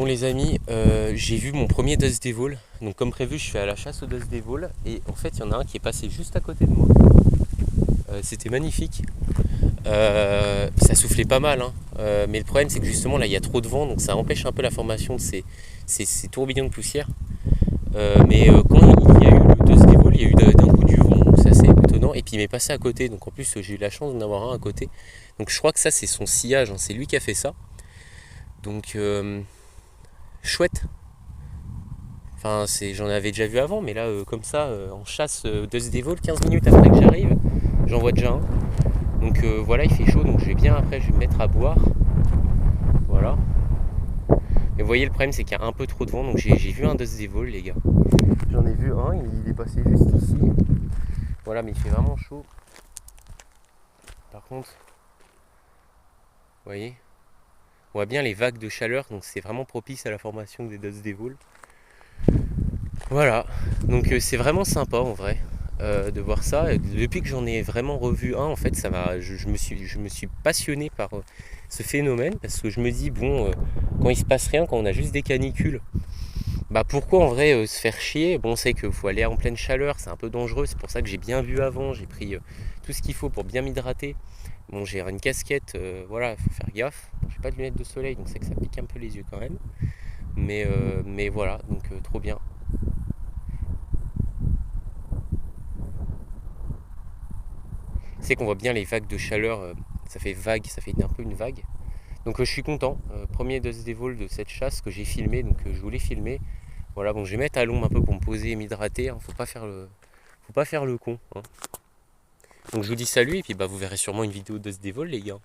Bon les amis, j'ai vu mon premier Dust Devil. Donc comme prévu, je suis à la chasse au Dust Devil. Et en fait, il y en a un qui est passé juste à côté de moi. C'était magnifique. Ça soufflait pas mal, hein. Mais le problème, c'est que justement, là, il y a trop de vent. Donc ça empêche un peu la formation de ces tourbillons de poussière. Quand il y a eu le Dust Devil, il y a eu d'un coup du vent. Donc c'est assez étonnant. Et puis il m'est passé à côté. Donc en plus, j'ai eu la chance d'en avoir un à côté. Donc je crois que ça, c'est son sillage, hein. C'est lui qui a fait ça. Donc... chouette. Enfin, j'en avais déjà vu avant, mais là, comme ça, en chasse Dust Devil, 15 minutes après que j'arrive, j'en vois déjà un. Donc voilà, il fait chaud, donc je vais me mettre à boire. Voilà. Mais vous voyez, le problème, c'est qu'il y a un peu trop de vent, donc j'ai vu un Dust Devil, les gars. J'en ai vu un, il est passé juste ici. Voilà, mais il fait vraiment chaud. Par contre, vous voyez, on voit bien les vagues de chaleur, donc c'est vraiment propice à la formation des Dust Devil. Voilà, donc c'est vraiment sympa en vrai de voir ça. Depuis que j'en ai vraiment revu un, en fait, je me suis passionné par ce phénomène parce que je me dis, bon, quand il se passe rien, quand on a juste des canicules, bah pourquoi en vrai se faire chier? Bon, on sait qu'il faut aller en pleine chaleur, c'est un peu dangereux, c'est pour ça que j'ai bien vu avant, j'ai pris tout ce qu'il faut pour bien m'hydrater. Bon, j'ai une casquette, voilà, il faut faire gaffe. Bon, j'ai pas de lunettes de soleil, donc c'est que ça pique un peu les yeux quand même. Mais voilà, donc trop bien. C'est qu'on voit bien les vagues de chaleur, ça fait un peu une vague. Donc je suis content, premier Dust Devil de cette chasse que j'ai filmé, donc je voulais filmer. Voilà, bon je vais mettre à l'ombre un peu pour me poser et m'hydrater, hein. Faut pas faire le con, hein. Donc je vous dis salut et puis bah vous verrez sûrement une vidéo Dust Devil les gars.